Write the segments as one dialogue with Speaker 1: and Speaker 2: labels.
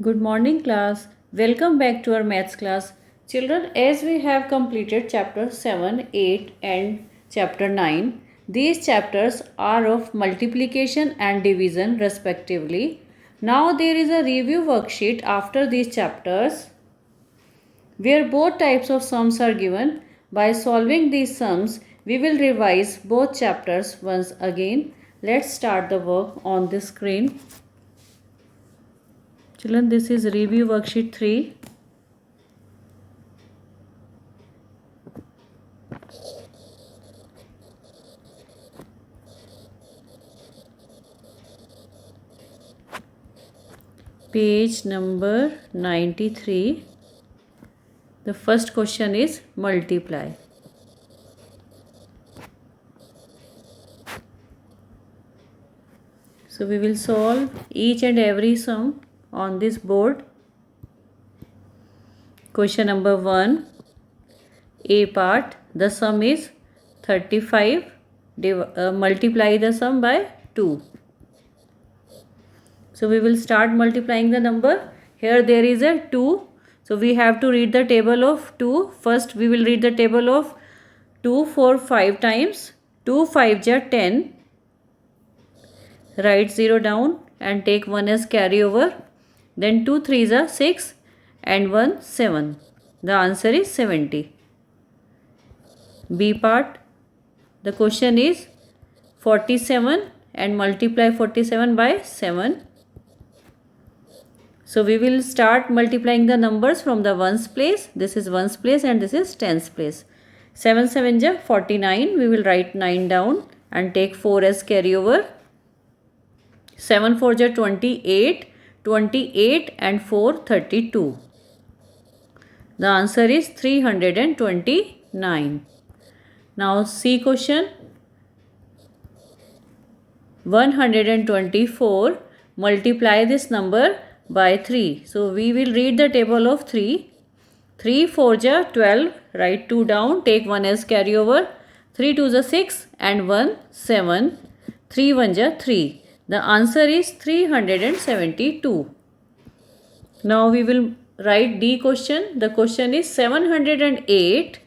Speaker 1: Good morning, class. Welcome back to our maths class. Children, as we have completed chapter 7, 8 and chapter 9, these chapters are of multiplication and division respectively. Now there is a review worksheet after these chapters where both types of sums are given. By solving these sums, we will revise both chapters once again. Let's start the work on the screen. Children, this is review worksheet 3. Page number 93. The first question is multiply. So we will solve each and every sum on this board. Question number 1. A part. The sum is 35. Multiply the sum by 2. So we will start multiplying the number. Here there is a 2. So we have to read the table of 2. First we will read the table of 2 for 5 times. 2 5 ja 10. Write 0 down and take 1 as carryover. Then 2 3s are 6 and 1 7. The answer is 70. B part. The question is 47 and multiply 47 by 7. So we will start multiplying the numbers from the ones place. This is ones place and this is tens place. 7 7 ja 49. We will write 9 down and take 4 as carryover. 7 4 ja 28. 28 and 4 32. The answer is 329. Now C question. 124. Multiply this number by 3. So we will read the table of 3. 3 4 ja 12. Write 2 down. Take 1 as carryover. 3 2 ja 6 and 1 7. 3 1 ja 3. The answer is 372. Now we will write D question. The question is 708.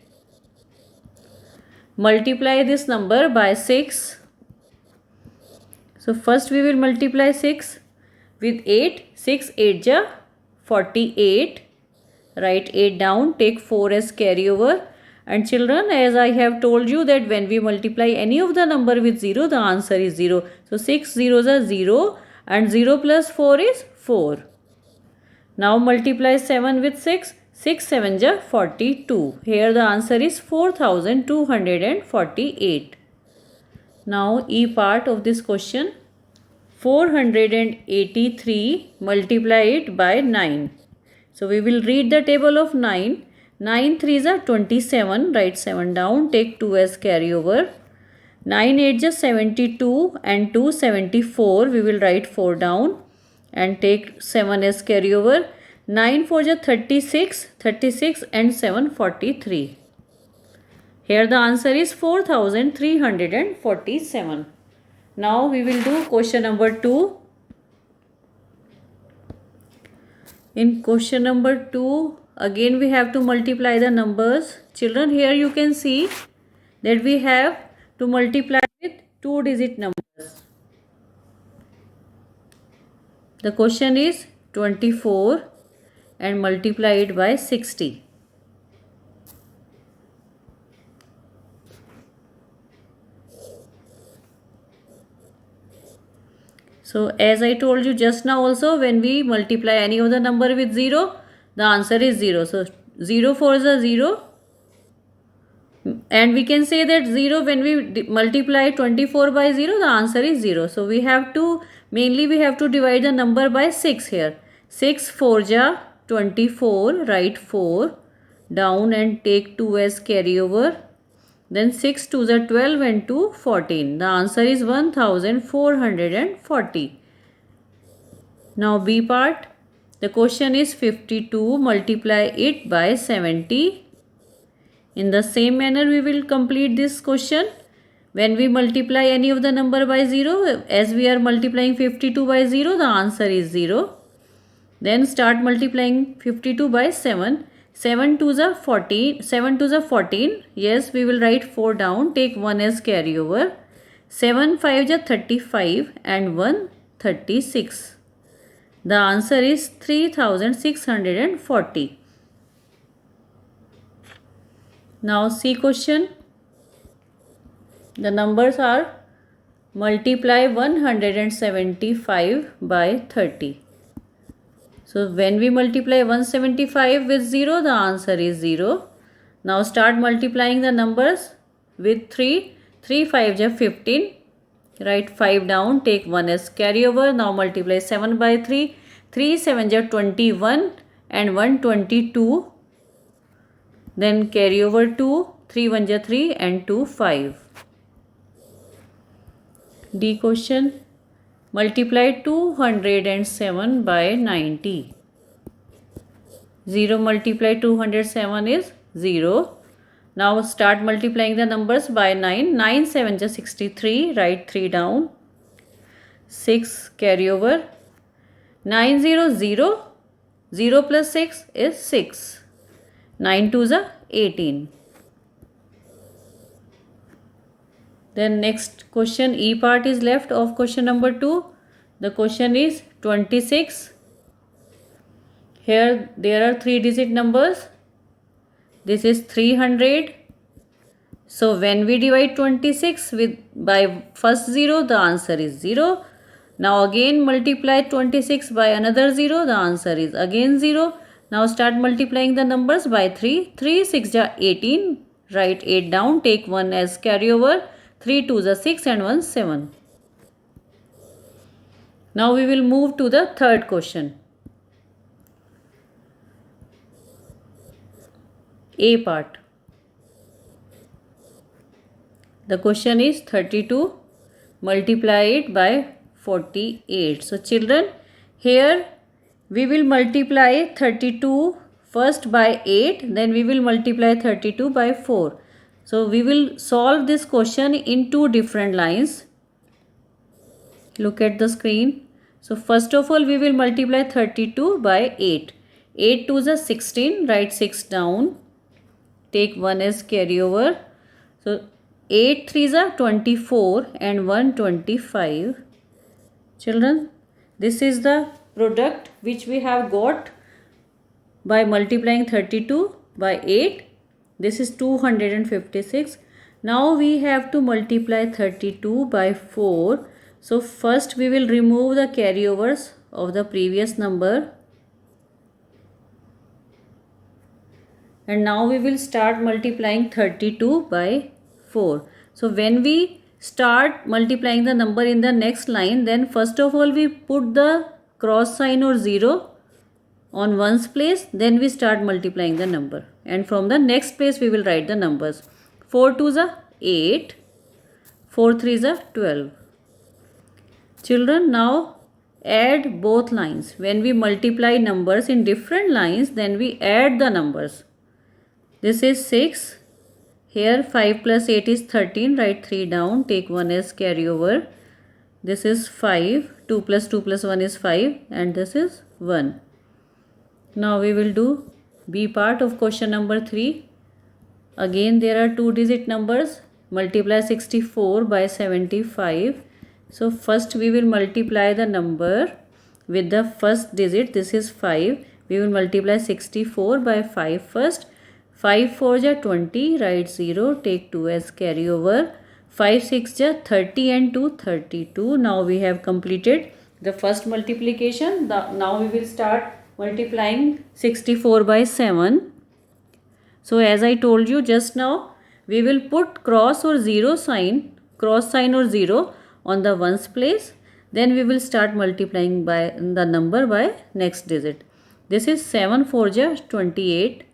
Speaker 1: Multiply this number by 6. So first we will multiply 6 with 8. 6 8 ja 48. Write 8 down. Take 4 as carryover. And children, as I have told you that when we multiply any of the number with 0, the answer is 0. So 6 zeros are 0 and 0 plus 4 is 4. Now multiply 7 with 6. 6 7 ja 42. Here the answer is 4248. Now E part of this question. 483. Multiply it by 9. So we will read the table of 9. 9 3s are 27. Write 7 down. Take 2 as carryover. 9 8 ja 72 and 2 74. We will write 4 down and take 7 as carryover. 9 4 ja 36. 36 and 7 43. Here the answer is 4347. Now we will do question number 2. In question number 2, again we have to multiply the numbers. Children, here you can see that we have to multiply with 2-digit numbers. The question is 24 and multiply it by 60. So as I told you just now also, when we multiply any of the number with 0, the answer is 0. So 0 4 is a 0. And we can say that 0 when we multiply 24 by 0, the answer is 0. So we have to, mainly we have to divide the number by 6 here. 6 4 ja 24, write 4 down and take 2 as carryover. Then 6 2s are 12 and 2 14. The answer is 1440. Now B part. The question is 52. Multiply it by 70. In the same manner we will complete this question. When we multiply any of the number by 0, as we are multiplying 52 by 0, the answer is 0. Then start multiplying 52 by 7. 7 2s are 14. 7 2s are 14. Yes, we will write 4 down. Take 1 as carryover. 7 5s are 35 and 1 36. The answer is 3640. Now see question. The numbers are multiply 175 by 30. So when we multiply 175 with 0, the answer is 0. Now start multiplying the numbers with 3. 3 5 is 15. Write 5 down. Take 1 as carryover. Now multiply 7 by 3. 3 7 is 21 and 1 22. Then carry over 2. 3 1 is 3 and 2 5. D question. Multiply 207 by 90. 0 multiply 207 is 0. Now start multiplying the numbers by 9. 9 7 is 63. Write 3 down. 6 carry over. 9 0 0. 0 plus 6 is 6. 9 2 is 18. Then next question, E part is left of question number 2. The question is 26. Here there are 3 digit numbers. This is 300. So when we divide 26 by first 0, the answer is 0. Now again multiply 26 by another 0, the answer is again 0. Now start multiplying the numbers by 3. 3 6 is 18. Write 8 down. Take 1 as carryover. 3 2 is 6 and 1 7. Now we will move to the third question. A part. The question is 32. Multiply it by 48. So children, here we will multiply 32 first by 8. Then we will multiply 32 by 4. So we will solve this question in 2 different lines. Look at the screen. So first of all we will multiply 32 by 8. 8 2 is 16. Write 6 down. Take 1 as carryover. So 8 3 is 24 and 1 25. Children, this is the product which we have got by multiplying 32 by 8. This is 256. Now we have to multiply 32 by 4. So first we will remove the carryovers of the previous number. And now we will start multiplying 32 by 4. So when we start multiplying the number in the next line, then first of all we put the cross sign or 0 on ones place, then we start multiplying the number, and from the next place we will write the numbers. 4 2 is 8, 4 3 is 12. Children, now add both lines. When we multiply numbers in different lines, then we add the numbers. This is 6. Here 5 plus 8 is 13. Write 3 down. Take 1 as carryover. This is 5. 2 plus 2 plus 1 is 5. And this is 1. Now we will do B part of question number 3. Again there are 2 digit numbers. Multiply 64 by 75. So first we will multiply the number with the first digit. This is 5. We will multiply 64 by 5 first. 5 4 is 20. Write 0. Take 2 as carryover. 5 6 is 30 and 2 32. Now we have completed the first multiplication. Now we will start multiplying 64 by 7. So as I told you just now, we will put cross or 0 sign, cross sign or 0 on the ones place. Then we will start multiplying by the number by next digit. This is 7 4 is 28.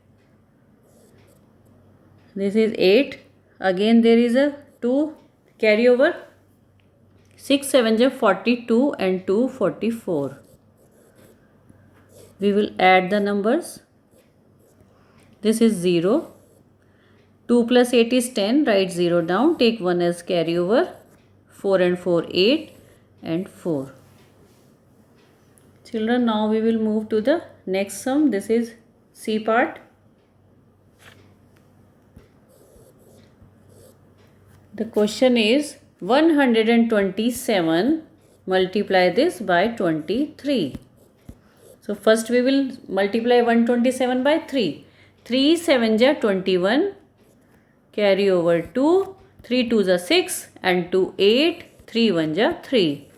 Speaker 1: This is 8. Again there is a 2 carryover. 6 7 is 42 and 2 44. We will add the numbers. This is 0. 2 plus 8 is 10. Write 0 down. Take 1 as carryover. 4 and 4 8 and 4. Children, now we will move to the next sum. This is C part. The question is 127 multiply this by 23. So first we will multiply 127 by 3. 3 7 ja 21, carry over 2, 3 2 ja 6 and 2 8, 3 1 ja 3.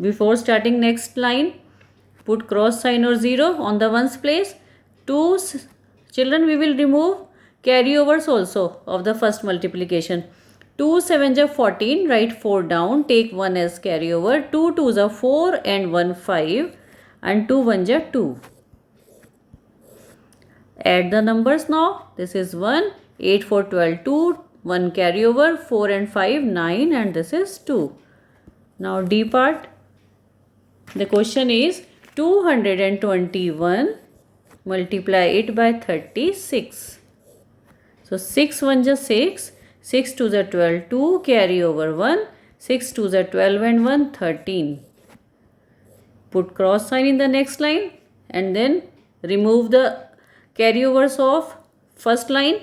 Speaker 1: Before starting next line, put cross sign or 0 on the ones place. Children, we will remove carryovers also of the first multiplication. 2 7 ja 14, write 4 down, take 1 as carryover. 2 2 ja 4 and 1 5 and 2 1 ja 2. Add the numbers now. This is 1, 8 4 12 2, 1 carryover, 4 and 5 9 and this is 2. Now D part. The question is 221 multiply it by 36. So 6 1 ja 6, 6 2 ja 12 2, carry over 1, 6 2 ja 12 and 1 13. Put cross sign in the next line and then remove the carryovers of first line.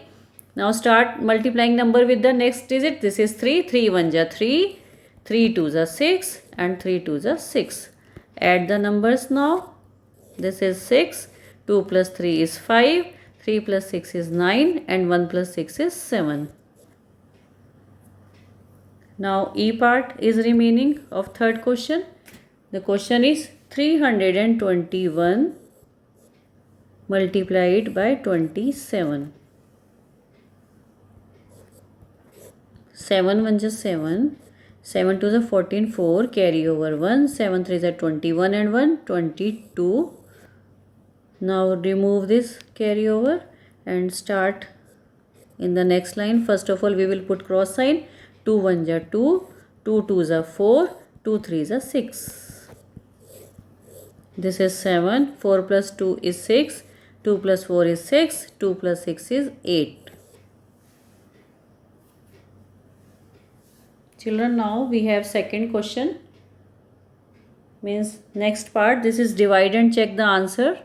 Speaker 1: Now start multiplying number with the next digit. This is 3, 3 1 ja 3, 3 2 ja 6 and 3 2 ja 6. Add the numbers now. This is 6, 2 plus 3 is 5, 3 plus 6 is 9 and 1 plus 6 is 7. Now E part is remaining of third question. The question is 321 multiply it by 27. 7 1 is 7, 7 2 is 14, 4, carry over 1, 7 3 is 21 and 1, 22. Now remove this carryover and start in the next line. First of all, we will put cross sign. 2 1 is 2, 2 2 is 4, 2 3 is 6. This is 7, 4 plus 2 is 6, 2 plus 4 is 6, 2 plus 6 is 8. Children, now we have second question. Means next part, this is divide and check the answer.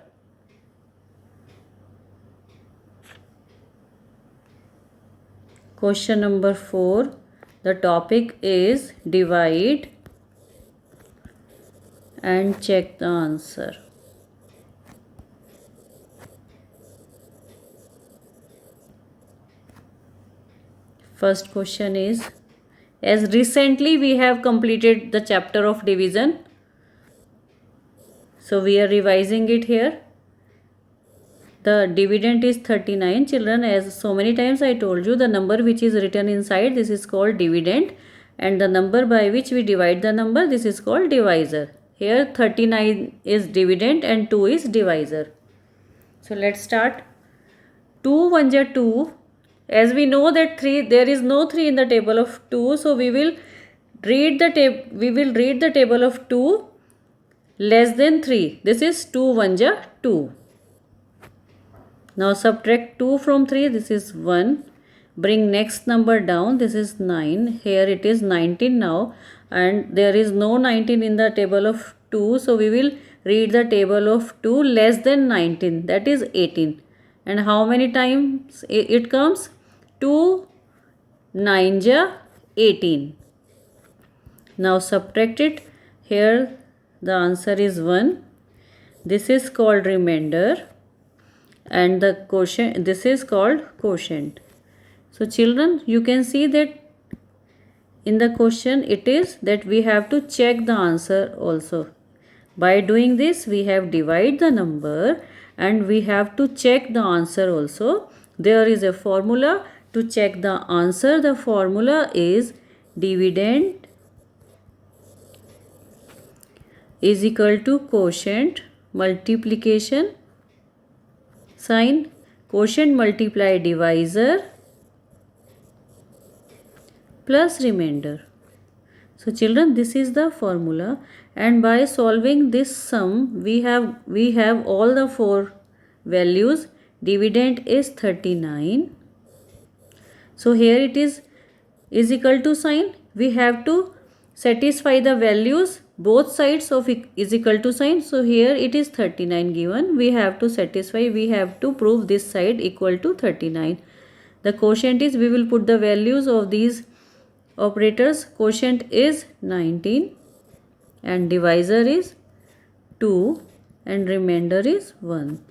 Speaker 1: Question number 4. The topic is divide and check the answer. First question is, as recently we have completed the chapter of division, so we are revising it here. The dividend is 39. Children, as so many times I told you, the number which is written inside, this is called dividend, and the number by which we divide the number, this is called divisor. Here 39 is dividend and 2 is divisor. So let's start. 2 1 ja 2. As we know that 3, there is no 3 in the table of 2, so we will read the table of 2 less than 3. This is 2 1 ja 2. Now subtract 2 from 3, this is 1. Bring next number down, this is 9. Here it is 19 now, and there is no 19 in the table of 2, so we will read the table of 2 less than 19, that is 18. And how many times it comes? 2 9 ja 18. Now subtract it. Here the answer is 1. This is called remainder, and the quotient, this is called quotient. So children, you can see that in the question it is that we have to check the answer also. By doing this, we have divide the number and we have to check the answer also. There is a formula to check the answer. The formula is dividend is equal to quotient multiplication sign, quotient multiply divisor plus remainder. So children, this is the formula, and by solving this sum we have all the 4 values. Dividend is 39. So here it is equal to sign. We have to satisfy the values both sides of is equal to sign. So here it is 39 given. We have to satisfy, we have to prove this side equal to 39. The quotient is, we will put the values of these operators. Quotient is 19 and divisor is 2 and remainder is 1.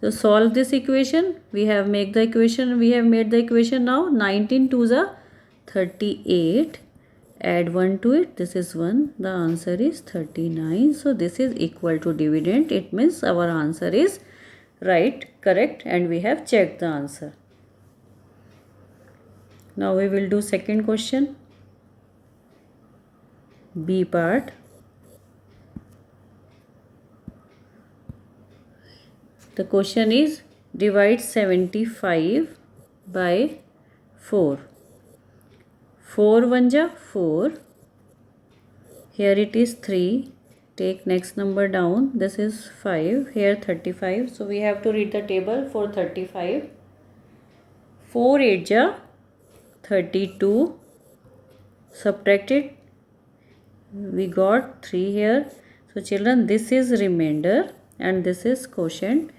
Speaker 1: So solve this equation. We have made the equation now. 19 2s are 38. Add 1 to it. This is 1. The answer is 39. So this is equal to dividend. It means our answer is right, correct, and we have checked the answer. Now we will do second question. B part. The question is, divide 75 by 4. 4 1 ja 4. Here it is 3. Take next number down. This is 5. Here 35. So we have to read the table for 35. 4 8 ja 32. Subtract it. We got 3 here. So children, this is remainder and this is quotient.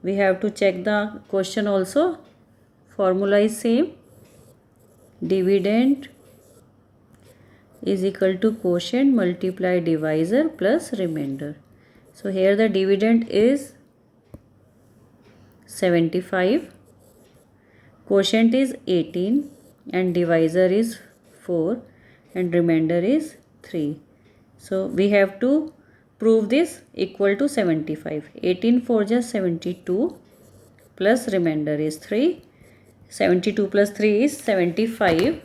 Speaker 1: We have to check the question also. Formula is same. Dividend is equal to quotient multiply divisor plus remainder. So here the dividend is 75. Quotient is 18 and divisor is 4 and remainder is 3. So we have to prove this equal to 75. 18 4 just 72 plus remainder is 3. 72 plus 3 is 75.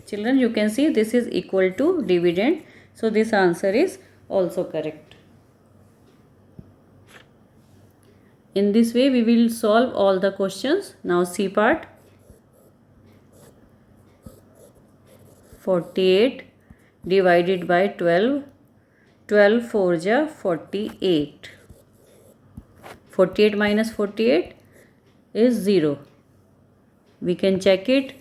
Speaker 1: Children, you can see this is equal to dividend. So this answer is also correct. In this way we will solve all the questions. Now C part. 48 divided by 12. 12 4 ja 48. 48 minus 48 is 0. We can check it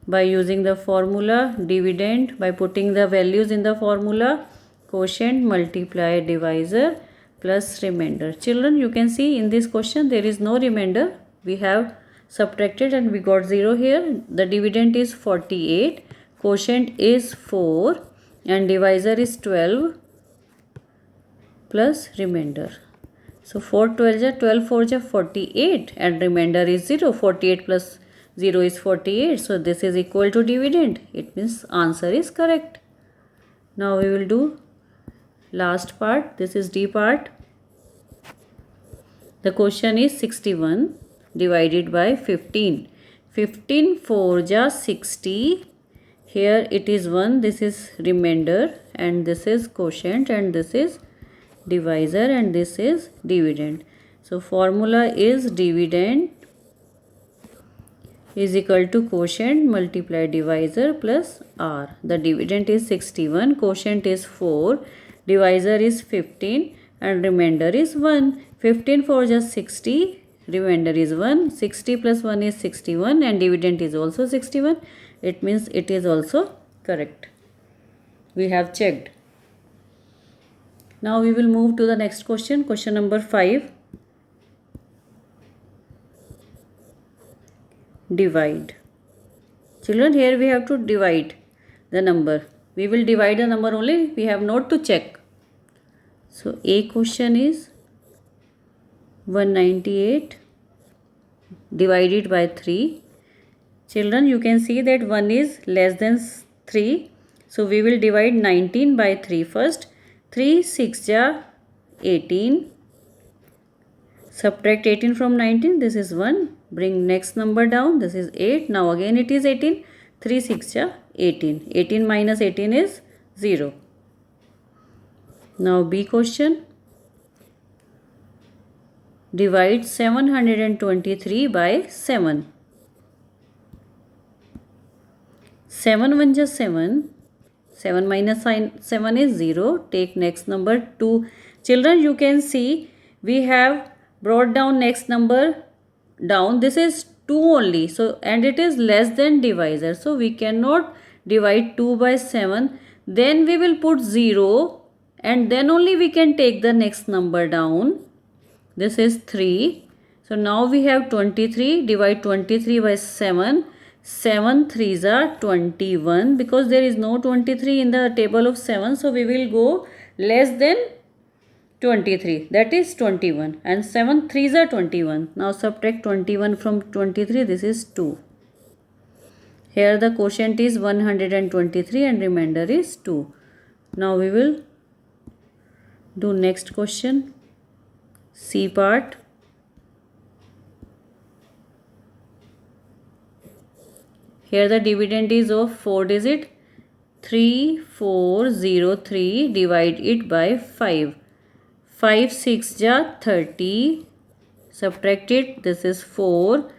Speaker 1: by using the formula dividend, by putting the values in the formula quotient multiply divisor plus remainder. Children, you can see in this question there is no remainder. We have subtracted and we got 0 here. The dividend is 48. Quotient is 4 and divisor is 12 plus remainder. So 4 12 ja 12 4 ja 48 and remainder is 0. 48 plus 0 is 48. So this is equal to dividend. It means answer is correct. Now we will do last part. This is D part. The question is 61 divided by 15. 15 4 ja 60. Here it is 1. This is remainder and this is quotient and this is divisor and this is dividend. So formula is dividend is equal to quotient multiply divisor plus R. The dividend is 61, quotient is 4, divisor is 15 and remainder is 1. 15 4 just 60, remainder is 1. 60 plus 1 is 61 and dividend is also 61. It means it is also correct. We have checked. Now we will move to the next question, question number 5. Divide. Children, here we have to divide the number. We will divide the number only. We have not to check. So A question is 198 divided by 3. Children, you can see that 1 is less than 3. So we will divide 19 by 3 first. 3 6 ja 18. Subtract 18 from 19. This is 1. Bring next number down. This is 8. Now again it is 18. 3 6 ja 18. 18 minus 18 is 0. Now B question. Divide 723 by 7. 7 1 ja 7. 7 minus 7 is 0. Take next number 2. Children, you can see we have brought down next number down. This is 2 only. So and it is less than divisor. So we cannot divide 2 by 7. then we will put 0 and then only we can take the next number down. This is 3. So now we have 23. Divide 23 by 7. 7 3s are 21 because there is no 23 in the table of 7. So we will go less than 23. That is 21. And 7 3s are 21. Now subtract 21 from 23. This is 2. Here the quotient is 123 and remainder is 2. Now we will do next question. C part. Here the dividend is of 4 digit. 3403. Divide it by 5. 5 6 ja 30. Subtract it. This is 4.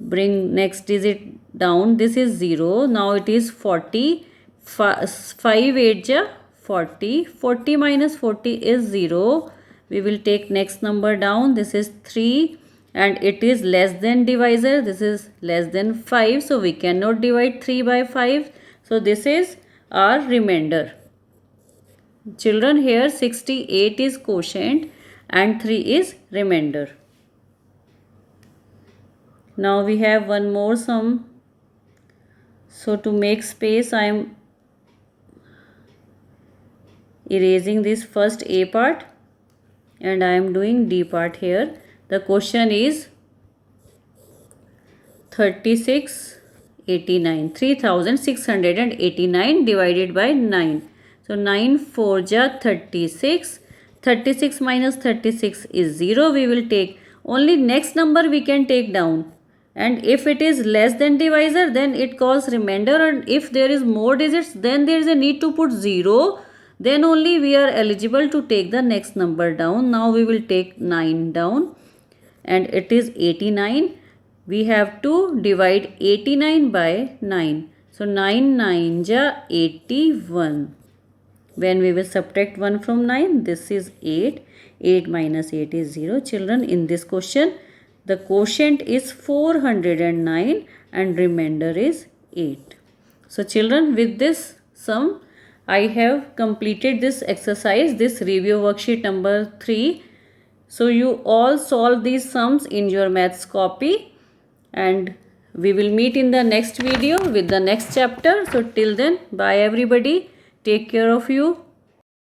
Speaker 1: Bring next digit down. This is 0. Now it is 40. 5 8 ja 40. 40 minus 40 is 0. We will take next number down. This is 3 and it is less than divisor. This is less than 5. So we cannot divide 3 by 5. So this is our remainder. Children, here 68 is quotient and 3 is remainder. Now we have one more sum. So to make space, I am erasing this first A part and I am doing D part here. The question is 3689. 3689 divided by 9. So 9 4 ja 36. 36 minus 36 is 0. We will take only next number we can take down. And if it is less than divisor, then it calls remainder. And if there is more digits, then there is a need to put 0. Then only we are eligible to take the next number down. Now we will take 9 down. And it is 89. We have to divide 89 by 9. So 9 9 ja 81. When we will subtract 1 from 9, this is 8. 8 minus 8 is 0. Children, in this question, the quotient is 409 and remainder is 8. So children, with this sum, I have completed this exercise, this review worksheet number 3. So you all solve these sums in your maths copy and we will meet in the next video with the next chapter. So till then, bye everybody. Take care of you.